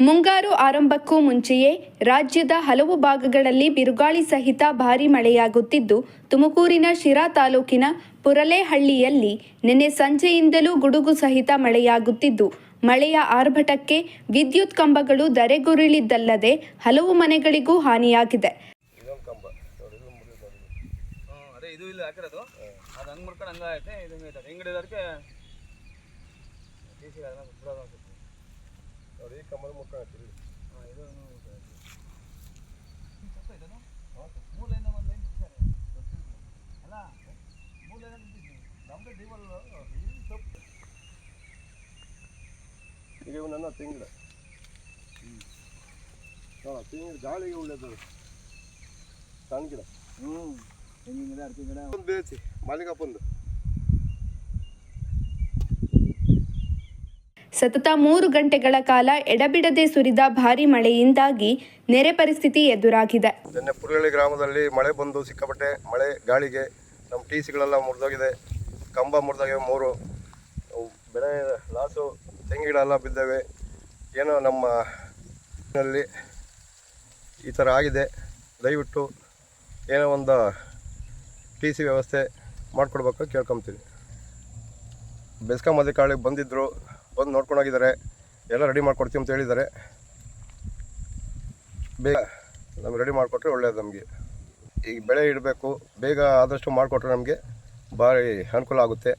ಮುಂಗಾರು ಆರಂಭಕ್ಕೂ ಮುಂಚೆಯೇ ರಾಜ್ಯದ ಹಲವು ಭಾಗಗಳಲ್ಲಿ ಬಿರುಗಾಳಿ ಸಹಿತ ಭಾರೀ ಮಳೆಯಾಗುತ್ತಿದ್ದು, ತುಮಕೂರಿನ ಶಿರಾ ತಾಲೂಕಿನ ಪುರಲೇಹಳ್ಳಿಯಲ್ಲಿ ನಿನ್ನೆ ಸಂಜೆಯಿಂದಲೂ ಗುಡುಗು ಸಹಿತ ಮಳೆಯಾಗುತ್ತಿದ್ದು, ಮಳೆಯ ಆರ್ಭಟಕ್ಕೆ ವಿದ್ಯುತ್ ಕಂಬಗಳು ಧರೆಗುರುಳಿದ್ದಲ್ಲದೆ ಹಲವು ಮನೆಗಳಿಗೂ ಹಾನಿಯಾಗಿದೆ. ಈಗ ನನ್ನ ತೆಂಗಿನ ತೆಂಗಿನ ಗಾಳಿಗೆ ಒಳ್ಳೆಯದು ಸಣ್ಣ ಗಿಡ ತೆಂಗಿನ ಗಿಡ ಅಡಿಕೆ ಗಿಡ ಒಂದು ಬೇಯಿಸಿ ಮಾಲಿಕಪ್ಪಂದು. ಸತತ 3 ಗಂಟೆಗಳ ಕಾಲ ಎಡಬಿಡದೆ ಸುರಿದ ಭಾರೀ ಮಳೆಯಿಂದಾಗಿ ನೆರೆ ಪರಿಸ್ಥಿತಿ ಎದುರಾಗಿದೆ. ನಿನ್ನೆ ಪುರಹಳ್ಳಿ ಗ್ರಾಮದಲ್ಲಿ ಮಳೆ ಬಂದು ಸಿಕ್ಕಾಪಟ್ಟೆ ಮಳೆ ಗಾಳಿಗೆ ನಮ್ಮ ಟಿಸಿಗಳೆಲ್ಲ ಮುರಿದೋಗಿದೆ, ಕಂಬ ಮುರಿದೋಗಿವೆ 3, ಬೆಳೆ ಲಾಸು, ತೆಂಗಿನ ಗಿಡ ಎಲ್ಲ ಬಿದ್ದಾವೆ. ಏನೋ ನಮ್ಮ ನಲ್ಲಿ ಈ ಥರ ಆಗಿದೆ. ದಯವಿಟ್ಟು ಏನೋ ಒಂದು ಟಿಸಿ ವ್ಯವಸ್ಥೆ ಮಾಡಿಕೊಡ್ಬೇಕು ಕೇಳ್ಕೊತೀವಿ. ಬೆಸ್ಕಾಂ ಅಧಿಕಾರಿಗಳು ಬಂದಿದ್ದರು, ಬಂದು ನೋಡ್ಕೊಂಡೋಗಿದ್ದಾರೆ, ಎಲ್ಲ ರೆಡಿ ಮಾಡಿಕೊಡ್ತೀವಿ ಅಂತ ಹೇಳಿದ್ದಾರೆ. ಬೇಗ ನಮ್ಗೆ ರೆಡಿ ಮಾಡಿಕೊಟ್ರೆ ಒಳ್ಳೆಯದು. ನಮಗೆ ಈಗ ಬೆಳೆ ಇಡಬೇಕು, ಬೇಗ ಆದಷ್ಟು ಮಾಡಿಕೊಟ್ರೆ ನಮಗೆ ಭಾರಿ ಅನುಕೂಲ ಆಗುತ್ತೆ.